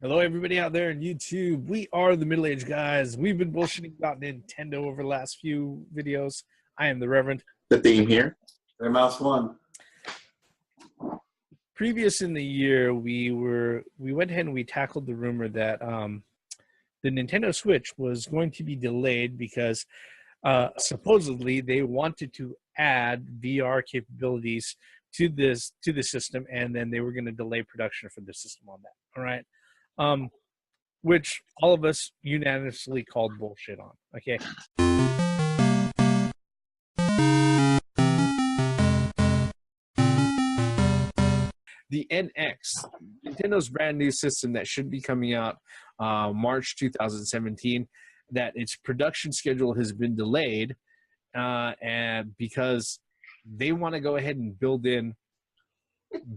Hello, everybody out there on YouTube. We are the Middle-Aged Guys. We've been bullshitting about Nintendo over the last few videos. I am the Reverend. The theme here. Mouse one. Previous in the year, we went ahead and we tackled the rumor that the Nintendo Switch was going to be delayed because supposedly they wanted to add VR capabilities to the system, and then they were going to delay production for the system on that. All right. Which all of us unanimously called bullshit on. Okay. The NX, Nintendo's brand new system that should be coming out March 2017, that its production schedule has been delayed and because they want to go ahead and build in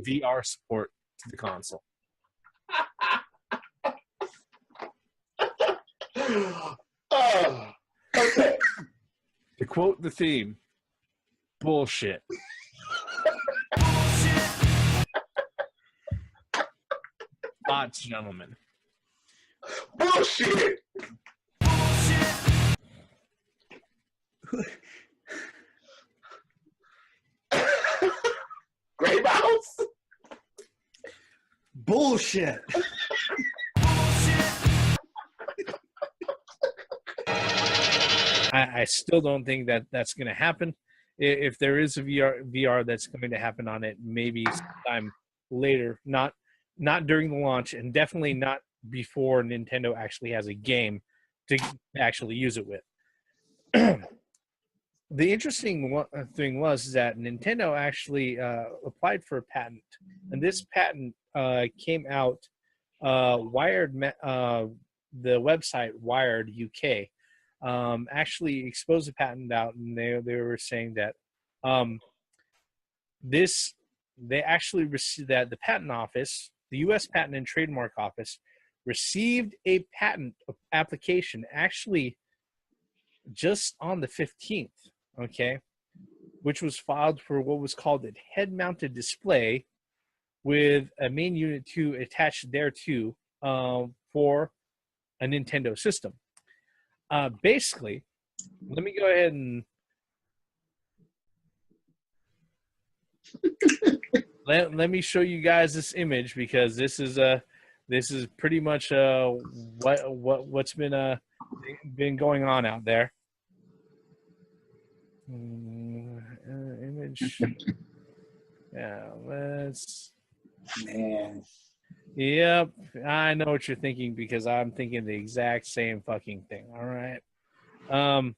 VR support to the console. Oh, okay. To quote the theme, bullshit. Thoughts, gentlemen. Bullshit. Gray mouse. Bullshit. I still don't think that that's going to happen. If there is a VR that's going to happen on it, maybe sometime later, not during the launch, and definitely not before Nintendo actually has a game to actually use it with. The interesting thing was that Nintendo actually applied for a patent, and this patent came out. Wired, the website Wired UK actually exposed the patent out, and they were saying that they actually received that the patent office, the U.S. Patent and Trademark Office, received a patent application actually just on the 15th, okay, which was filed for what was called a head-mounted display with a main unit 2 attached thereto for a Nintendo system. Basically, let me go ahead and let me show you guys this image, because this is pretty much what's been going on out there. Image. Yeah, let's. Man. Yep, I know what you're thinking, because I'm thinking the exact same fucking thing. All right. Well,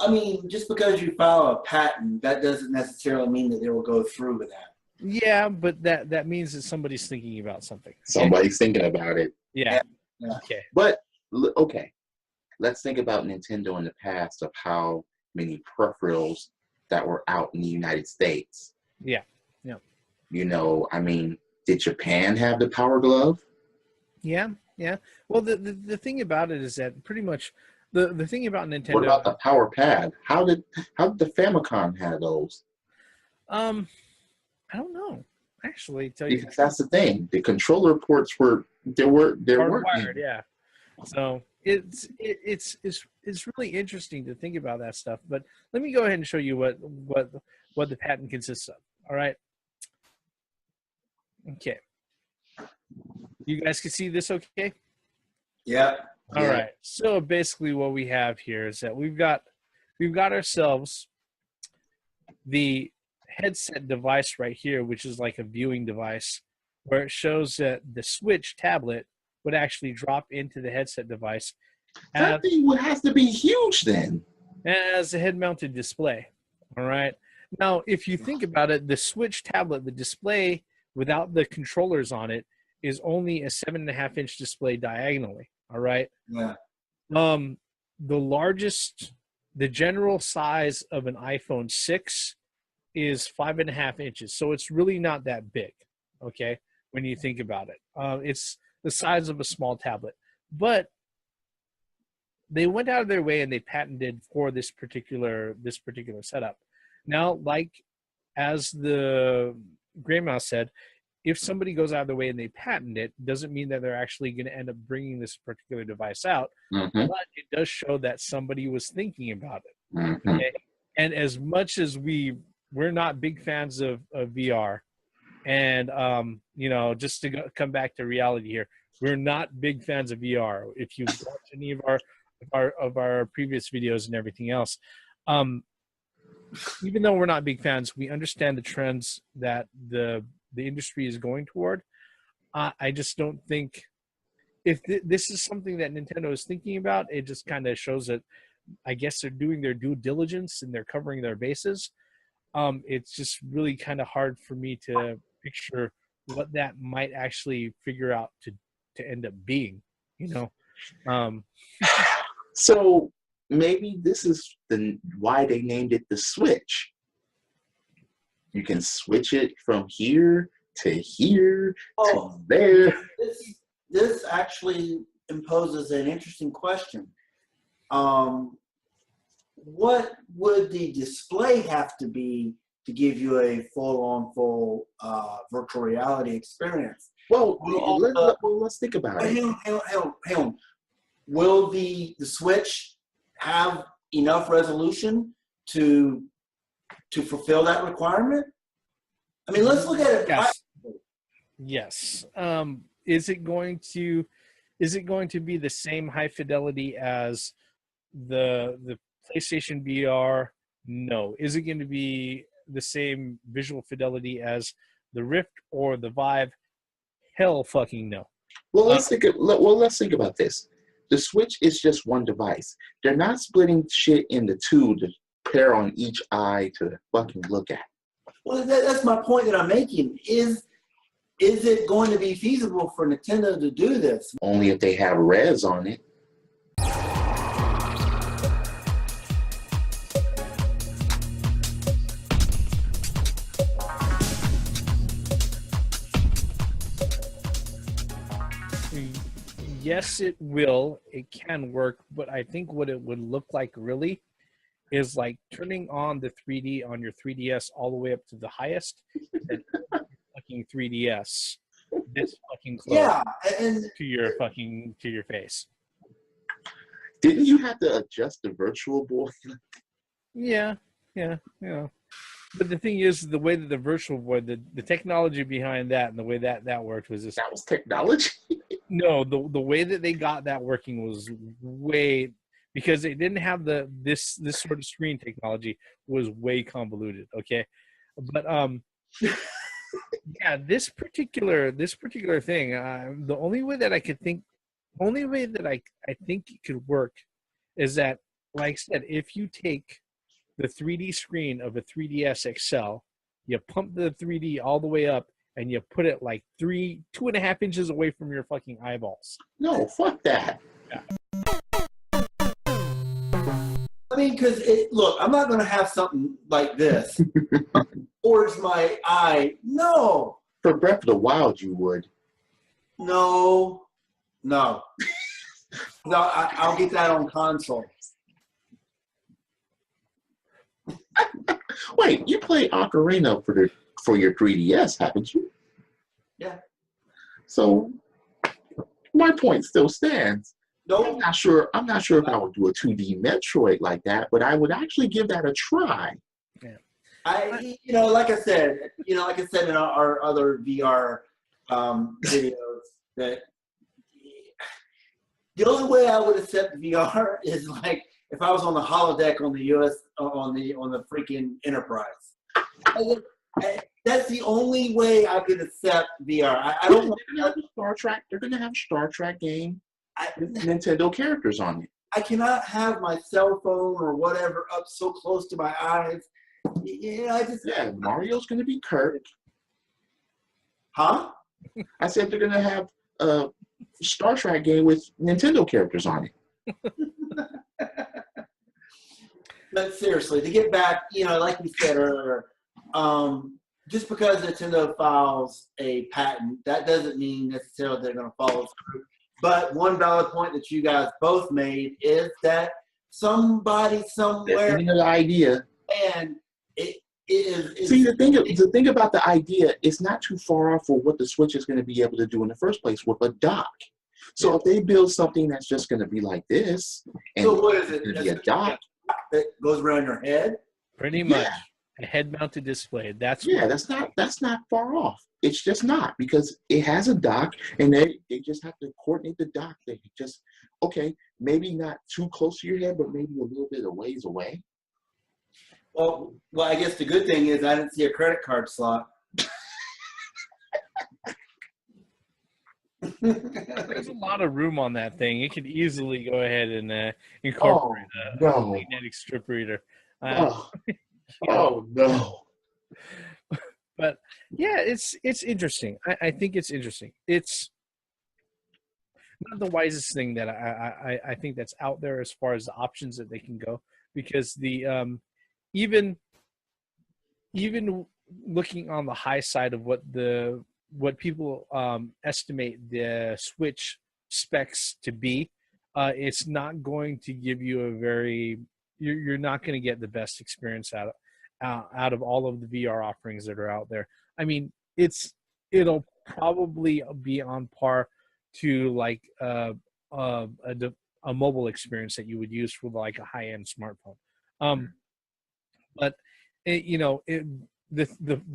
I mean, just because you file a patent, that doesn't necessarily mean that they will go through with that. Yeah, but that means that somebody's thinking about something. Somebody's thinking about it. Yeah. Yeah. Okay. But, okay, let's think about Nintendo in the past of how many peripherals that were out in the United States. Yeah. Yeah. You know, I mean, did Japan have the Power Glove? Yeah. Yeah. Well, the thing about it is that pretty much the thing about Nintendo. What about the Power Pad? How did the Famicom have those? I don't know. Actually, tell you, because that's the thing. The controller ports were hardwired. Yeah. So it's really interesting to think about that stuff. But let me go ahead and show you what the patent consists of. All right. Okay. You guys can see this okay? Yeah. All right. So basically what we have here is that we've got ourselves the headset device right here, which is like a viewing device, where it shows that the Switch tablet would actually drop into the headset device. That thing has to be huge then. As a head-mounted display. All right. Now, if you think about it, the Switch tablet, the display without the controllers on it, is only a 7.5-inch display diagonally. All right. Yeah. The general size of an iPhone 6 is 5.5 inches. So it's really not that big. Okay. When you think about it, it's the size of a small tablet, but they went out of their way and they patented for this particular setup. Now, like as the Gray Mouse said, if somebody goes out of the way and they patent it, doesn't mean that they're actually going to end up bringing this particular device out. Mm-hmm. But it does show that somebody was thinking about it. Mm-hmm. Okay? And as much as we're not big fans of VR, and just to come back to reality here, we're not big fans of VR. If you've watched any of our previous videos and everything else, even though we're not big fans, we understand the trends that the industry is going toward. I just don't think if this is something that Nintendo is thinking about, it just kind of shows that I guess they're doing their due diligence and they're covering their bases. It's just really kind of hard for me to picture what that might actually figure out to end up being, So maybe this is why they named it the Switch. You can switch it from here to here to there. This actually imposes an interesting question. What would the display have to be to give you a full virtual reality experience? Well, let's think about it. Hang on. Will the Switch have enough resolution to fulfill that requirement? I mean, let's look at it. Yes. Is it going to be the same high fidelity as the PlayStation VR? No. Is it going to be the same visual fidelity as the Rift or the Vive? Hell fucking no. Well, let's think about this. The Switch is just one device. They're not splitting shit into two to pair on each eye to fucking look at. Well, that's my point that I'm making. Is it going to be feasible for Nintendo to do this? Only if they have res on it. Yes, it will. It can work, but I think what it would look like really is like turning on the 3D on your 3DS all the way up to the highest and fucking 3DS this fucking close to your face. Didn't you have to adjust the virtual boy? Yeah. But the thing is, the way that the virtual boy, the technology behind that and the way that worked was just... That was technology? No, the way that they got that working was way... Because they didn't have this sort of screen technology was way convoluted, okay? But, yeah, this particular thing, the only way that I think it could work is that, like I said, if you take the 3D screen of a 3DS XL, you pump the 3D all the way up, and you put it like 2.5 inches away from your fucking eyeballs. No, fuck that. Yeah. I mean, because look, I'm not going to have something like this towards my eye. No. For Breath of the Wild, you would. No. I'll get that on console. Wait, you played Ocarina for your 3DS, haven't you? Yeah. So my point still stands. Nope. I'm not sure if I would do a 2D Metroid like that, but I would actually give that a try. Yeah. Like I said in our other VR videos, that the only way I would accept VR is like if I was on the holodeck on the US on the freaking Enterprise. That's the only way I could accept VR. I don't want to have a Star Trek. They're going to have a Star Trek game with Nintendo characters on it. I cannot have my cell phone or whatever up so close to my eyes. Yeah, Mario's going to be Kirk. Huh? I said they're going to have a Star Trek game with Nintendo characters on it. But seriously, to get back, like we said earlier, just because Nintendo files a patent, that doesn't mean necessarily they're going to follow through. But one valid point that you guys both made is that somebody somewhere an idea, and it See, the thing about the idea, it's not too far off for what the Switch is going to be able to do in the first place with a dock. So if they build something that's just going to be like this, and so what is it? It's be a dock that goes around your head? Pretty much a head-mounted display. That's not far off. It's just not, because it has a dock, and they just have to coordinate the dock. They just maybe not too close to your head, but maybe a little bit of ways away. Well, I guess the good thing is I didn't see a credit card slot. There's a lot of room on that thing. It could easily go ahead and incorporate a magnetic strip reader. No. But yeah, it's interesting. I think it's interesting. It's not the wisest thing that I think that's out there as far as the options that they can go, because the even looking on the high side of what people estimate the Switch specs to be, it's not going to give you a very you're not going to get the best experience out of all of the VR offerings that are out there. I mean, it'll probably be on par to like a mobile experience that you would use for like a high-end smartphone. But the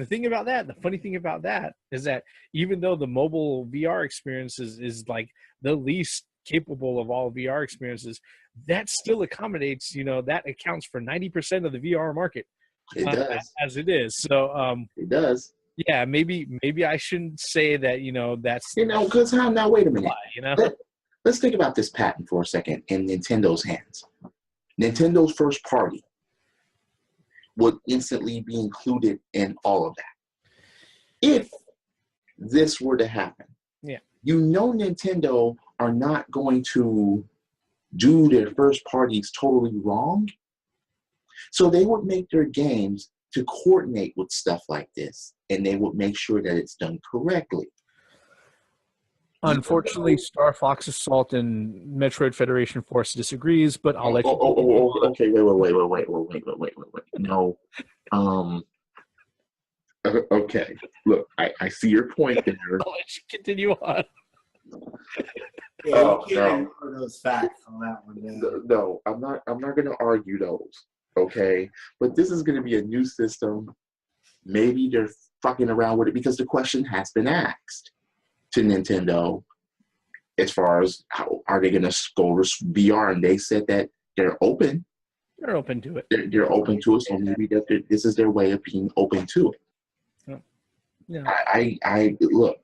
thing about that, the funny thing about that is that even though the mobile VR experience is like the least capable of all VR experiences, that still accommodates, that accounts for 90% of the VR market. It does. As it is. So it does. Yeah, maybe I shouldn't say that, that's because now wait a minute. Let's think about this patent for a second in Nintendo's hands. Nintendo's first party would instantly be included in all of that. If this were to happen, Nintendo are not going to do their first parties totally wrong. So they would make their games to coordinate with stuff like this, and they would make sure that it's done correctly. Unfortunately, Star Fox Assault and Metroid Federation Force disagrees, but I'll let you. Okay, wait. No. Okay. Look, I see your point there. I'll let you continue on. Yeah, you can't ignore those facts on that one. No, I'm not going to argue those. Okay, but this is going to be a new system. Maybe they're fucking around with it because the question has been asked to Nintendo as far as how are they going to go VR, and they said that they're open. They're open to it. They're open to it, so maybe this is their way of being open to it. Yeah. I look.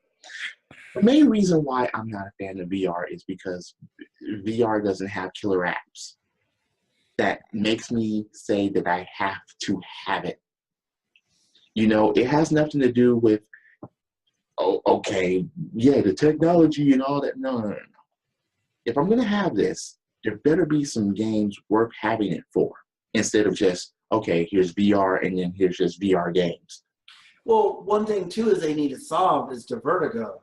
The main reason why I'm not a fan of VR is because VR doesn't have killer apps that makes me say that I have to have it. It has nothing to do with, the technology and all that. No. If I'm going to have this, there better be some games worth having it for, instead of just, here's VR and then here's just VR games. Well, one thing, too, is they need to solve is the vertigo.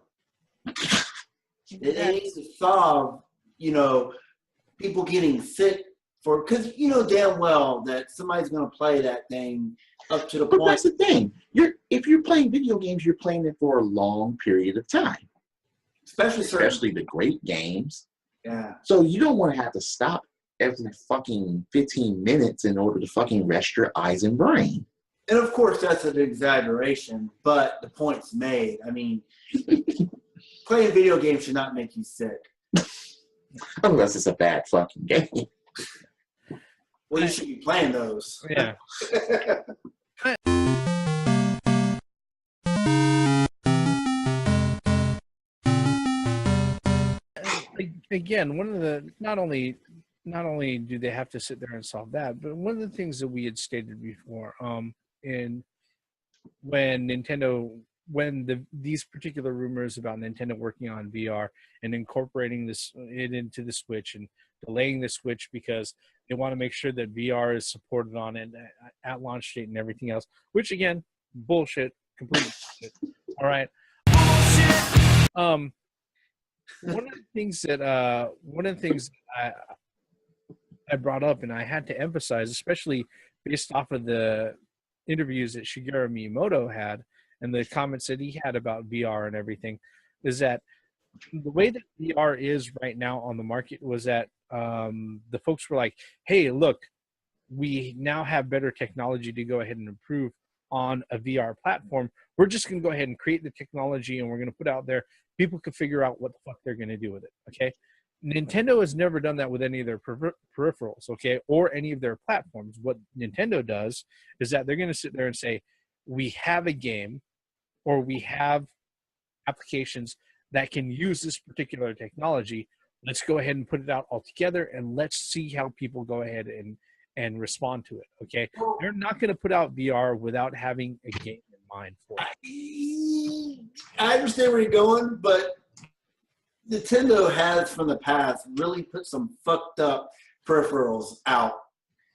They need to solve, people getting sick because damn well that somebody's going to play that thing up to the point. But that's the thing. If you're playing video games, you're playing it for a long period of time. Especially the great games. Yeah. So you don't want to have to stop every fucking 15 minutes in order to fucking rest your eyes and brain. And of course, that's an exaggeration, but the point's made. I mean, playing video games should not make you sick. Unless it's a bad fucking game. Well, you should be playing those. Yeah. Again, one of the not only do they have to sit there and solve that, but one of the things that we had stated before, in when these particular rumors about Nintendo working on VR and incorporating it into the Switch and delaying the Switch because they want to make sure that VR is supported on it at launch date and everything else, which again, bullshit, complete bullshit. All right. One of the things I brought up and I had to emphasize, especially based off of the interviews that Shigeru Miyamoto had and the comments that he had about VR and everything is that the way that VR is right now on the market was that the folks were like, hey, look, we now have better technology to go ahead and improve on a VR platform. We're just going to go ahead and create the technology and we're going to put out there. People can figure out what the fuck they're going to do with it. Okay. Nintendo has never done that with any of their peripherals. Okay. Or any of their platforms. What Nintendo does is that they're going to sit there and say, we have a game or we have applications that can use this particular technology. Let's go ahead and put it out all together and let's see how people go ahead and respond to it. Okay. They're not going to put out VR without having a game in mind for it. I understand where you're going, but Nintendo has from the past really put some fucked up peripherals out.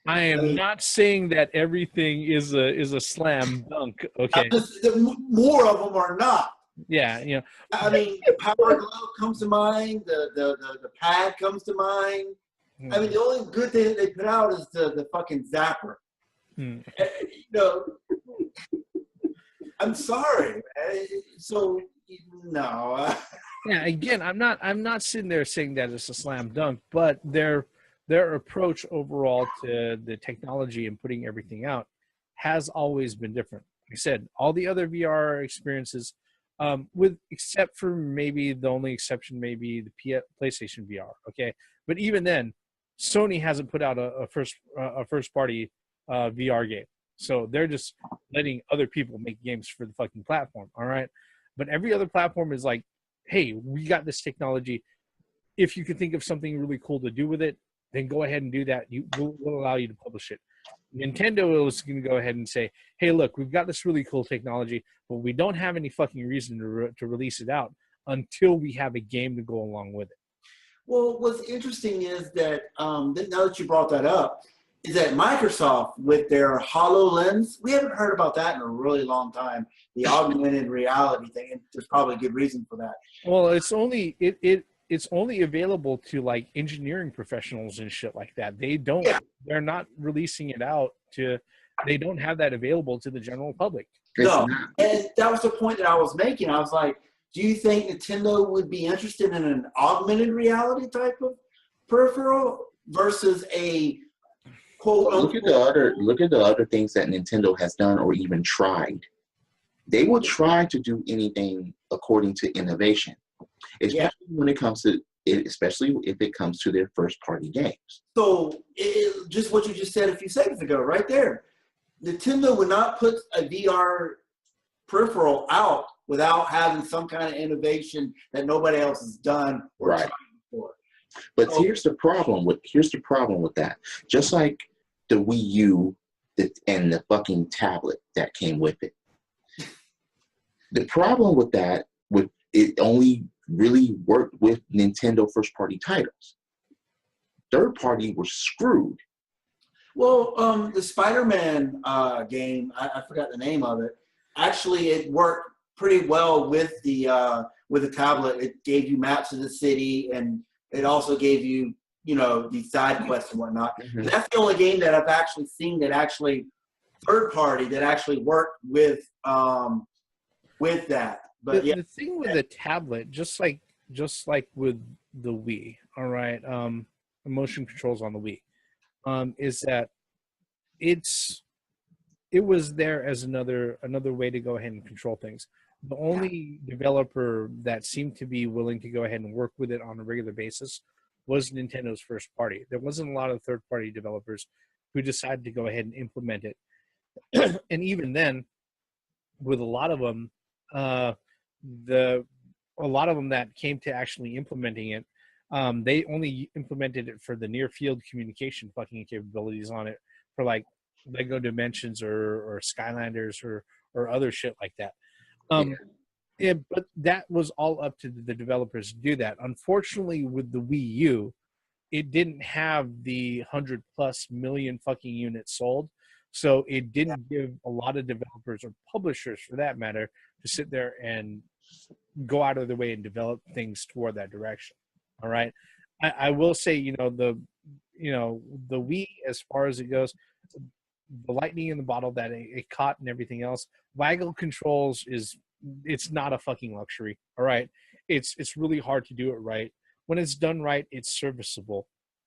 I am not saying that everything is a slam dunk. Okay. More of them are not. Yeah, you know. I mean, the Power Glove comes to mind. The pad comes to mind. I mean, the only good thing that they put out is the fucking zapper. You know, I'm sorry. So no. Yeah, again, I'm not sitting there saying that it's a slam dunk, but their approach overall to the technology and putting everything out has always been different. Like I said, all the other VR experiences, with except for maybe the only exception may be the PlayStation VR. Okay, but even then, Sony hasn't put out a first party VR game, so they're just letting other people make games for the fucking platform. All right, but every other platform is like, hey, we got this technology. If you can think of something really cool to do with it, then go ahead and do that. We'll allow you to publish it. Nintendo is going to go ahead and say, hey, look, we've got this really cool technology, but we don't have any fucking reason to release it out until we have a game to go along with it. Well, what's interesting is that, now that you brought that up, is that Microsoft, with their HoloLens, we haven't heard about that in a really long time, the augmented reality thing, and there's probably a good reason for that. Well, it's only it's only available to like engineering professionals and shit like that. They're not releasing it out to, they don't have that available to the general public. No, and that was the point that I was making. I was like, do you think Nintendo would be interested in an augmented reality type of peripheral versus a quote unquote? Look at the other things that Nintendo has done or even tried. They will try to do anything according to innovation, especially when it comes to it, especially if it comes to their first party games. So just what you just said a few seconds ago, right there, Nintendo would not put a VR peripheral out without having some kind of innovation that nobody else has done or tried before. But here's the problem with that. Just like the Wii U and the fucking tablet that came with it. The problem with that, with it only really worked with Nintendo first party titles. Third party were screwed. Well, the Spider-Man game, I forgot the name of it. Actually, it worked pretty well with the tablet. It gave you maps of the city, and it also gave you, the side quests and whatnot. Mm-hmm. And that's the only game that I've actually seen that actually third party that actually worked with that. But the thing with the tablet, just like with the Wii, all right, motion controls on the Wii, is that it was there as another way to go ahead and control things. The only developer that seemed to be willing to go ahead and work with it on a regular basis was Nintendo's first party. There wasn't a lot of third-party developers who decided to go ahead and implement it. And even then, with a lot of them, a lot of them that came to actually implementing it, they only implemented it for the near-field communication fucking capabilities on it for like Lego Dimensions or Skylanders or other shit like that. But that was all up to the developers to do that. Unfortunately, with the Wii U, it didn't have the 100+ million fucking units sold, so it didn't give a lot of developers or publishers, for that matter, to sit there and go out of their way and develop things toward that direction. All right, I will say, the Wii, as far as it goes, the lightning in the bottle that it caught and everything else. Waggle Controls it's not a fucking luxury. All right, it's really hard to do it right. When it's done right, it's serviceable.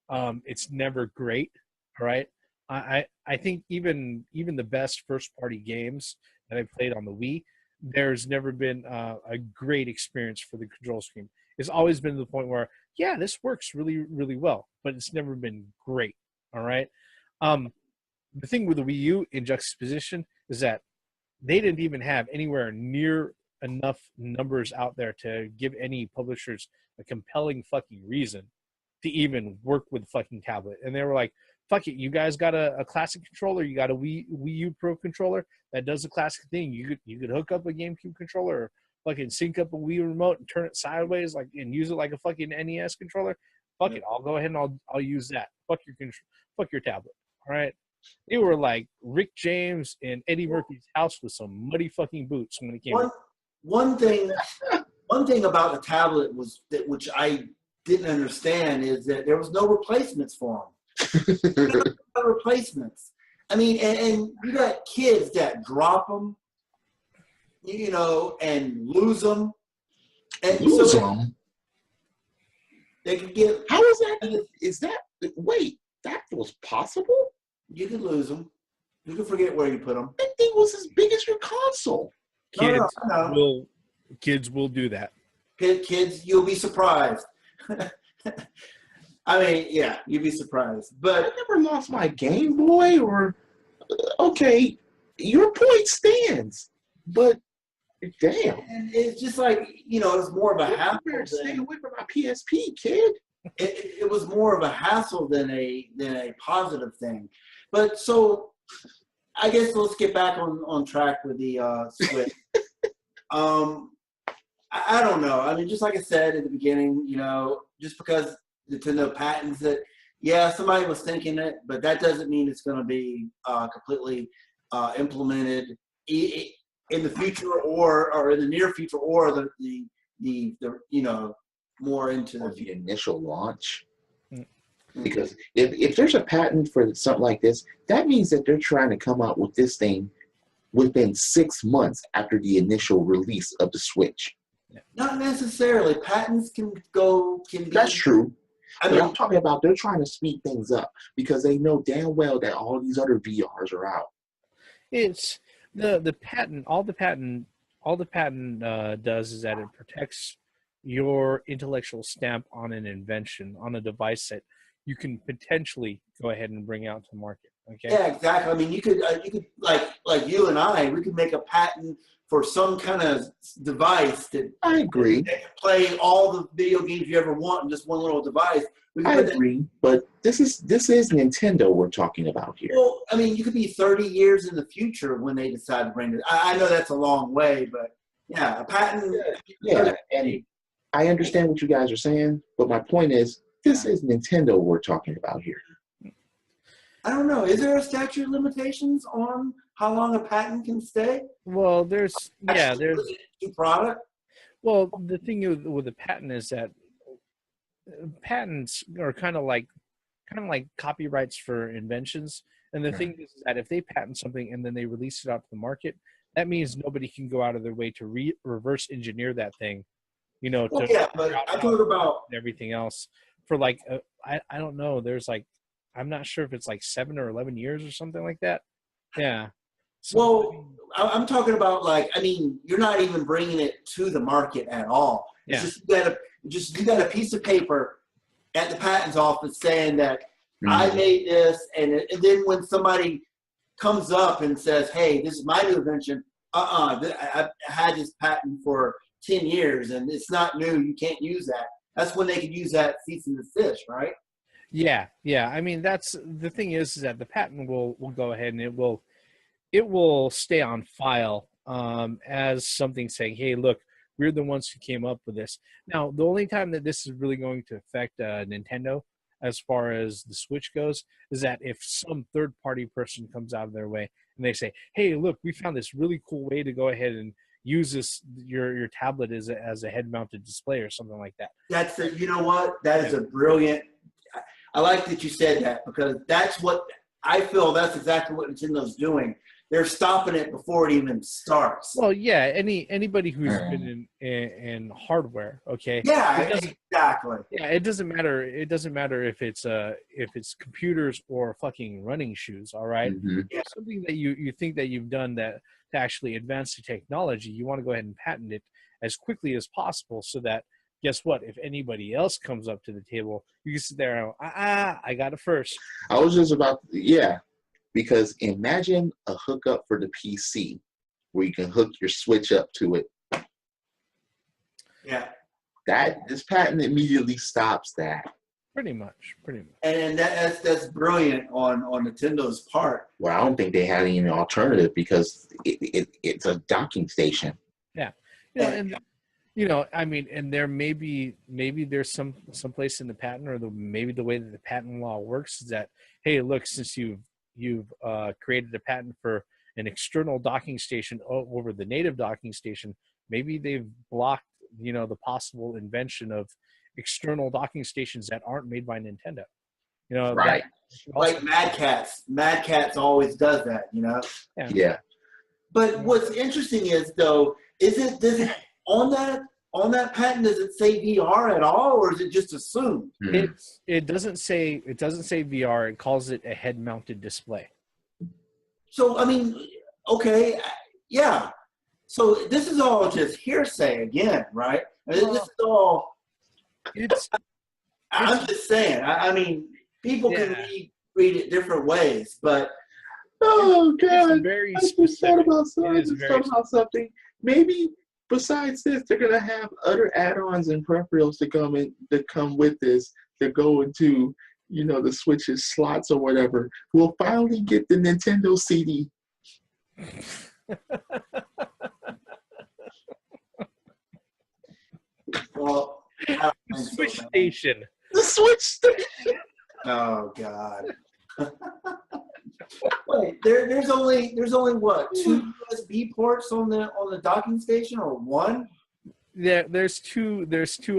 It's never great. All right. I think even the best first party games that I played on the Wii, there's never been a great experience for the control scheme. It's always been to the point where, yeah, this works really, really well, but it's never been great. All right. The thing with the Wii U in juxtaposition is that they didn't even have anywhere near enough numbers out there to give any publishers a compelling fucking reason to even work with fucking tablet. And they were like, fuck it, you guys got a classic controller, you got a Wii U Pro controller that does the classic thing. You could hook up a GameCube controller or fucking sync up a Wii remote and turn it sideways and use it like a fucking NES controller. Fuck it, I'll go ahead and I'll use that. Fuck your tablet. All right. They were like Rick James and Eddie Murphy's house with some muddy fucking boots when it came out. One thing about the tablet which I didn't understand is that there was no replacements for them. No replacements. I mean, and you got kids that drop them, and lose them. And lose them? They could get. How is that? Is that? Wait, that was possible? You could lose them. You could forget where you put them. That thing was as big as your console. Kids will do that. Kids, you'll be surprised. I mean, yeah, you'd be surprised. But I never lost my Game Boy okay, your point stands. But damn. And it's just like, it's more of a hassle. Stay away from my PSP, kid. It was more of a hassle than a positive thing. But so I guess let's get back on track with the Switch. I don't know. I mean, just like I said at the beginning, just because Nintendo patents it, yeah, somebody was thinking it, but that doesn't mean it's going to be completely implemented in the future or in the near future or the more into the initial launch. Because if there's a patent for something like this, that means that they're trying to come out with this thing within 6 months after the initial release of the Switch. Not necessarily. Patents can be. That's true. I'm talking about they're trying to speed things up because they know damn well that all these other VRs are out. It's the patent. All the patent does is that it protects your intellectual stamp on an invention, on a device that you can potentially go ahead and bring out to market. Okay. Yeah, exactly. I mean, you could like you and I, we could make a patent for some kind of device that I agree. That can play all the video games you ever want in just one little device. I agree, but this is Nintendo we're talking about here. Well, I mean, you could be 30 years in the future when they decide to bring it. I know that's a long way, but yeah, a patent. Yeah, and I understand what you guys are saying, but my point is, this is Nintendo we're talking about here. I don't know. Is there a statute of limitations on how long a patent can stay? Well, there's product. Well, the thing with the patent is that patents are kind of like copyrights for inventions. And the thing is that if they patent something and then they release it out to the market, that means nobody can go out of their way to reverse engineer that thing. But I talk about everything else for I don't know. There's I'm not sure if it's 7 or 11 years or something like that. Yeah. So, I'm talking about you're not even bringing it to the market at all. It's just you got a piece of paper at the patents office saying that I made this, and then when somebody comes up and says, "Hey, this is my new invention," I've had this patent for 10 years and it's not new. You can't use that. That's when they could use that cease and desist, right? Yeah. I mean, that's the thing is that the patent will go ahead and it will stay on file as something saying, "Hey, look, we're the ones who came up with this." Now, the only time that this is really going to affect Nintendo, as far as the Switch goes, is that if some third-party person comes out of their way and they say, "Hey, look, we found this really cool way to go ahead and use your tablet as a head-mounted display," or something like that. You know what? That is a brilliant. I like that you said that because that's what I feel that's exactly what Nintendo's doing. They're stopping it before it even starts. Well, yeah. Anybody who's been in hardware, okay. Yeah, It doesn't, exactly. yeah, it doesn't matter. It doesn't matter if it's computers or fucking running shoes. All right. Mm-hmm. If something that you think that you've done that to actually advance the technology, you want to go ahead and patent it as quickly as possible, so that guess what? If anybody else comes up to the table, you can sit there and I got it first. I was just about, yeah, because imagine a hookup for the PC where you can hook your Switch up to it. Yeah. This patent immediately stops that. Pretty much. And that's brilliant on Nintendo's part. Well, I don't think they had any alternative because it's a docking station. Yeah. I mean, and there maybe there's some place in the patent, or maybe the way that the patent law works is that, hey, look, since you've created a patent for an external docking station over the native docking station, maybe they've blocked, the possible invention of external docking stations that aren't made by Nintendo. Right. Like Mad Catz. Mad Catz always does that, Yeah. But what's interesting is, though, does it on that patent, does it say VR at all, or is it just assumed? It doesn't say VR. It calls it a head-mounted display. So I mean, okay, yeah. So this is all just hearsay again, right? This is all. I'm just saying. I mean, people can read it different ways, but. Oh God! Very I just thought about something. Maybe besides this, they're gonna have other add-ons and peripherals to come with this, that go into the Switch's slots or whatever. We'll finally get the Nintendo CD. Well, the Switch station. The Switch station. Oh God. Wait, there's only what, 2 USB ports on the docking station, or 1? Yeah, there's two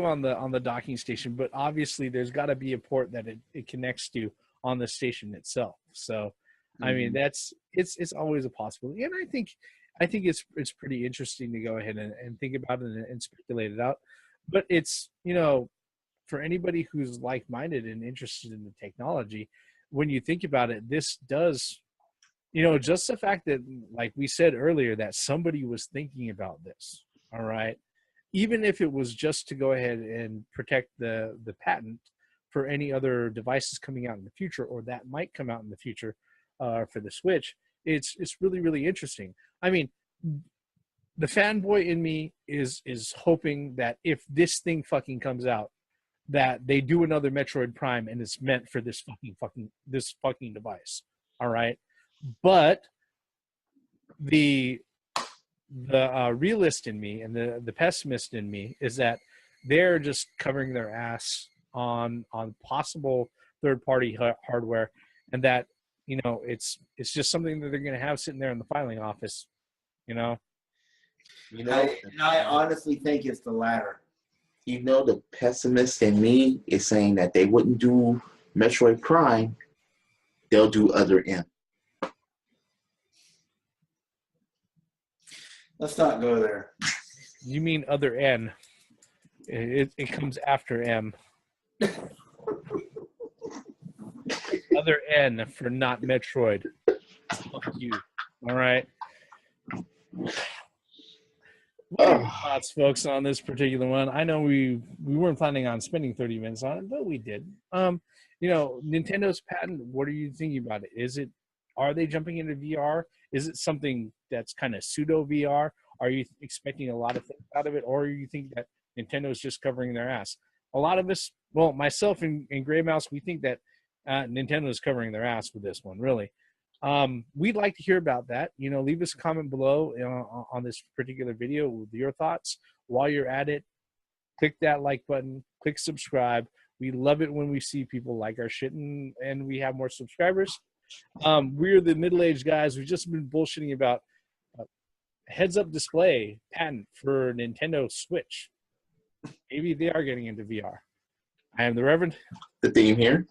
on the docking station, but obviously there's got to be a port that it connects to on the station itself. So, I mean, it's always a possibility, and I think it's pretty interesting to go ahead and think about it and speculate it out. But it's for anybody who's like-minded and interested in the technology, when you think about it, this does, just the fact that, like we said earlier, that somebody was thinking about this, all right, even if it was just to go ahead and protect the patent for any other devices coming out in the future, or that might come out in the future for the Switch, it's really, really interesting. I mean, the fanboy in me is hoping that if this thing fucking comes out, that they do another Metroid Prime and it's meant for this fucking device. All right. But the realist in me and the pessimist in me is that they're just covering their ass on possible third-party hardware, and that it's just something that they're going to have sitting there in the filing office. I honestly think it's the latter. The pessimist in me is saying that they wouldn't do Metroid Prime. They'll do Other M. Let's not go there. You mean Other N? It comes after M. Other N for not Metroid. Fuck you. All right. What are your thoughts, folks, on this particular one? I know we weren't planning on spending 30 minutes on it, but we did. Nintendo's patent, what are you thinking about it? Are they jumping into VR? Is it something that's kind of pseudo VR? Are you expecting a lot of things out of it, or you think that Nintendo's just covering their ass? A lot of us, well, myself and Gray Mouse, we think that Nintendo is covering their ass with this one, really. We'd like to hear about that. Leave us a comment below on this particular video with your thoughts. While you're at it, click that like button, click subscribe. We love it when we see people like our shit and we have more subscribers. We're the middle-aged guys. We've just been bullshitting about heads-up display patent for Nintendo Switch. Maybe they are getting into VR. I am the Reverend. The theme here.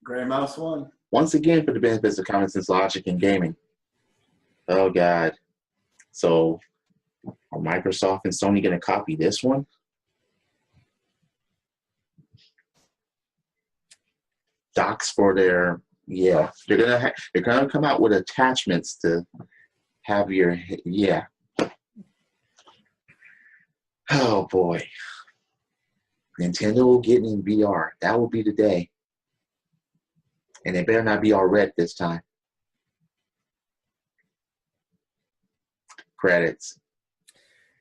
Gray Mouse 1. once again, for the benefits of common sense logic in gaming. Oh, God. So are Microsoft and Sony going to copy this one? Docks for their, yeah. They're gonna come out with attachments to have your, yeah. Oh, boy. Nintendo getting in VR. That will be the day. And it better not be all red this time. Credits.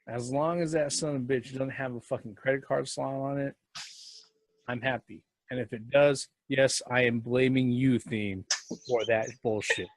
As long as that son of a bitch doesn't have a fucking credit card slot on it, I'm happy. And if it does, yes, I am blaming you, Theme, for that bullshit.